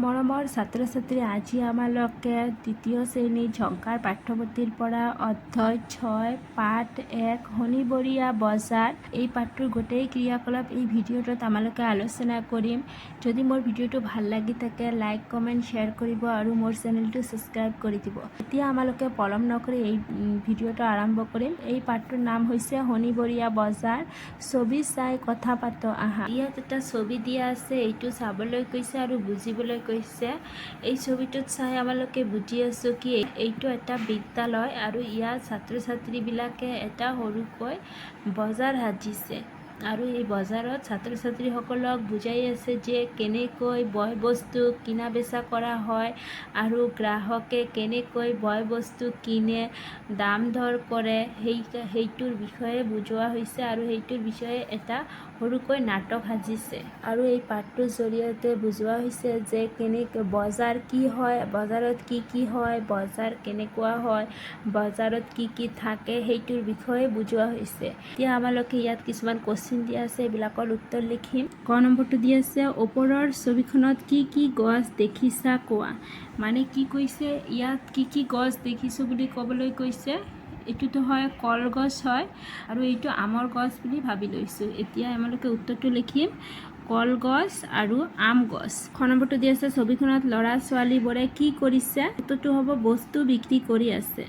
মৰমৰ ছাত্ৰ ছাত্ৰী, আজি আমালোকে দ্বিতীয় শ্ৰেণীৰ ঝংকাৰ পাঠ্যপুথিৰ পৰা অধ্যায় 6 পাঠ 1 শনিবৰীয়া বজাৰ এই পাঠটোৰ গোটেই ক্ৰিয়াকলাপ এই ভিডিঅ'টোত আমালোকে আলোচনা কৰিম। যদি মোৰ ভিডিঅ'টো ভাল লাগি থাকে লাইক কমেণ্ট শ্বেয়াৰ কৰিব আৰু মোৰ চেনেলটো ছাবস্ক্ৰাইব কৰি দিব। এতিয়া আমালোকে পলম নকৰি এই ভিডিঅ'টো আৰম্ভ কৰিম। এই পাঠটোৰ নাম হৈছে শনিবৰীয়া বজাৰ। ছবি চাই কথা পাতো আহা। ইয়াত এটা ছবি দিয়া আছে, এইটো চাবলৈ কৈছে আৰু বুজিবলৈ কৈছে। এই ছবিটোত চাই আমালোকে বুজি আছো কি এইটো এটা বিদ্যালয় আৰু ইয়াত ছাত্ৰ ছাত্ৰীবিলাকে এটা সৰুকৈ বজাৰ সাজিছে আৰু এই বজাৰত ছাত্ৰ ছাত্ৰীসকলক বুজাই আছে যে কেনেকৈ বয় বস্তু কিনা বেচা কৰা হয় আৰু গ্ৰাহকে কেনেকৈ বয় বস্তু কিনে দাম দৰ কৰে সেইটোৰ বিষয়ে বুজোৱা হৈছে আৰু সেইটোৰ বিষয়ে এটা সৰুকৈ নাটক সাজিছে আৰু এই পাঠটোৰ জৰিয়তে বুজোৱা হৈছে যে কেনেকৈ বজাৰ কি হয়, বজাৰত কি হয়, বজাৰ কেনেকুৱা হয়, বজাৰত কি থাকে সেইটোৰ বিষয়ে বুজোৱা হৈছে। এতিয়া আমালোকে ইয়াত কিছুমান কোৱেশ্চন দিয়া আছে, এইবিলাকৰ উত্তৰ লিখিম। ক নম্বৰটো দিয়া আছে, ওপৰৰ ছবিখনত কি গছ দেখিছা কোৱা। মানে কি কৈছে, ইয়াত কি গছ দেখিছোঁ বুলি ক'বলৈ কৈছে। এইটোতো হয় কলগছ হয় আৰু এইটো আমৰ গছ বুলি ভাবি লৈছোঁ। এতিয়া আমালোকে উত্তৰটো লিখিম কলগছ আৰু আম গছ। খ নম্বৰটো দি আছে, ছবিখনত ল'ৰা ছোৱালীবোৰে কি কৰিছে। উত্তৰটো হ'ব বস্তু বিক্ৰী কৰি আছে।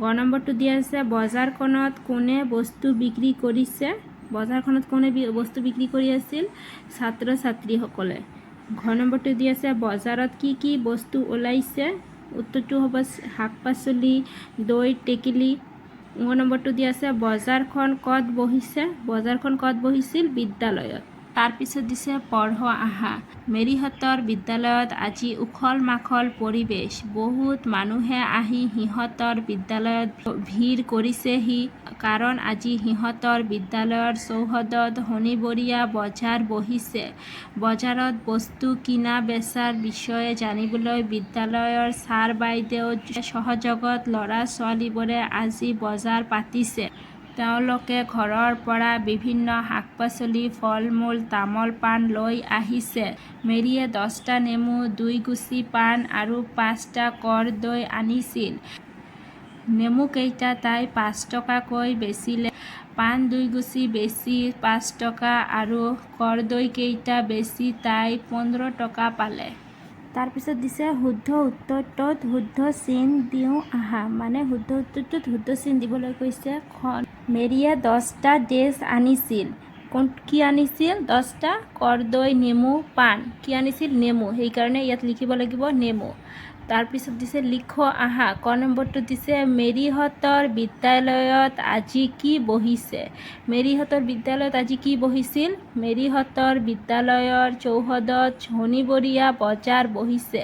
গ নম্বৰটো দি আছে, বজাৰখনত কোনে বস্তু বিক্ৰী কৰিছে। বজাৰখনত কোনে বস্তু বিক্ৰী কৰি আছিল, ছাত্ৰ ছাত্ৰীসকলে। ঘ নম্বৰটো দি আছে, বজাৰত কি বস্তু ওলাইছে। উত্তৰটো হ'ব শাক পাচলি, দৈ, টেকেলি। ঙ নম্বৰটো দি আছে, বজাৰখন ক'ত বহিছে। বজাৰখন ক'ত বহিছিল, বিদ্যালয়ত। তাৰপিছত দিছে পঢ় আহা। মেৰিহঁতৰ বিদ্যালয়ত আজি উখল মাখল পৰিৱেশ। বহুত মানুহে আহি সিহঁতৰ বিদ্যালয়ত ভিৰ কৰিছেহি কাৰণ আজি সিহঁতৰ বিদ্যালয়ৰ চৌহদত শনিবৰীয়া বজাৰ বহিছে। বজাৰত বস্তু কিনা বেচাৰ বিষয়ে জানিবলৈ বিদ্যালয়ৰ ছাৰ বাইদেউ সহযোগত ল'ৰা ছোৱালীবোৰে আজি বজাৰ পাতিছে। তেওঁলোকে ঘৰৰ পৰা বিভিন্ন শাক পাচলি, ফল মূল, তামোল পাণ লৈ আহিছে। মেৰিয়ে 10টা নেমু, 2 গুছি পাণ আৰু 5টা কৰ্দৈ আনিছিল। নেমুকেইটা তাই 5 টকাকৈ বেচিলে। পাণ 2 গুছি বেচি 5 টকা আৰু কৰ্দৈকেইটা বেচি তাই 15 টকা পালে। তাৰপিছত দিছে শুদ্ধ উত্তৰটোত শুদ্ধ চিন দিওঁ আহা। মানে শুদ্ধ উত্তৰটোত শুদ্ধ চিন দিবলৈ কৈছে। মেৰিয়ে 10টা ড্ৰেছ আনিছিল। কি আনিছিল, 10টা কৰ্দৈ, নেমু, পাণ। কি আনিছিল, নেমু, সেইকাৰণে ইয়াত লিখিব লাগিব নেমু। তাৰপিছত দিছে লিখ আহা। ক নম্বৰটো দিছে, মেৰিহঁতৰ বিদ্যালয়ত আজি কি বহিছে। মেৰিহঁতৰ বিদ্যালয়ত আজি কি বহিছিল, মেৰিহঁতৰ বিদ্যালয়ৰ চৌহদত শনিবৰীয়া বজাৰ বহিছে।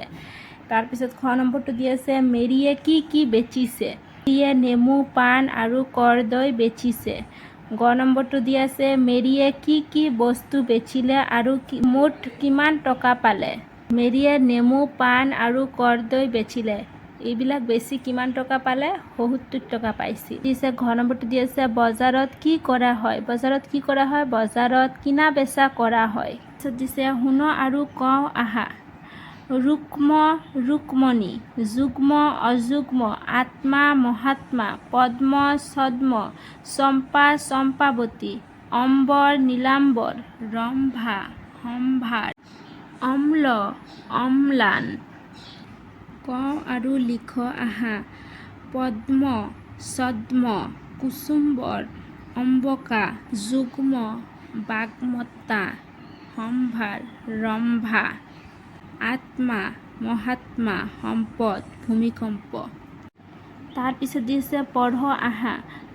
তাৰপিছত খ নম্বৰটো দি আছে, মেৰিয়ে কি বেচিছে। মেৰিয়ে নেমু, পাণ আৰু কৰ্দৈ বেচিছে। গ নম্বৰটো দি আছে, মেৰিয়ে কি বস্তু বেচিলে আৰু মুঠ কিমান টকা পালে। মেৰিয়ে নেমু, পাণ আৰু কৰ্দৈ বেচিলে। এইবিলাক বেছি কিমান টকা পালে, 70 টকা পাইছিল। দিছে ঘ নম্বৰটো দি আছে, বজাৰত কি কৰা হয়। বজাৰত কি কৰা হয়, বজাৰত কিনা বেচা কৰা হয়। তাৰপিছত দিছে শুন আৰু কওঁ আহা। ৰুক্ম ৰুক্মণী, যুগ্ম অযুগ্ম, আত্মা মহাত্মা, পদ্ম ছদ্ম, চম্পা চম্পাৱতী, অম্বৰ নীলাম্বৰ, ৰম্ভা সম্ভাৰ, অম্ল অম্লান। কওঁ আৰু লিখ আহা। পদ্ম ছদ্ম, কুসুম্বৰ, অম্বকা, যুগ্ম বাগ্মতা, সম্ভাৰ ৰম্ভা, আত্মা মহাত্মা, সম্পদ ভূমিকম্প। তাৰপিছত দিছে পঢ় আহা।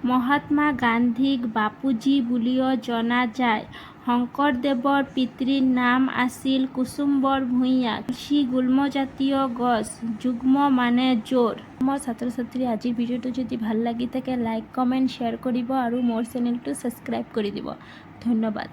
মহাত্মা গান্ধীক বাপুজী বুলিও জনা যায়। শংকৰদেৱৰ পিতৃৰ নাম আছিল কুসুম্বৰ ভূঞা। তুলসী গুল্মজাতীয় গছ। যুগ্ম মানে জোৰ। মোৰ ছাত্ৰ ছাত্ৰী, আজিৰ ভিডিঅ'টো যদি ভাল লাগি থাকে লাইক কমেণ্ট শ্বেয়াৰ কৰিব আৰু মোৰ চেনেলটো ছাবস্ক্ৰাইব কৰি দিব। ধন্যবাদ।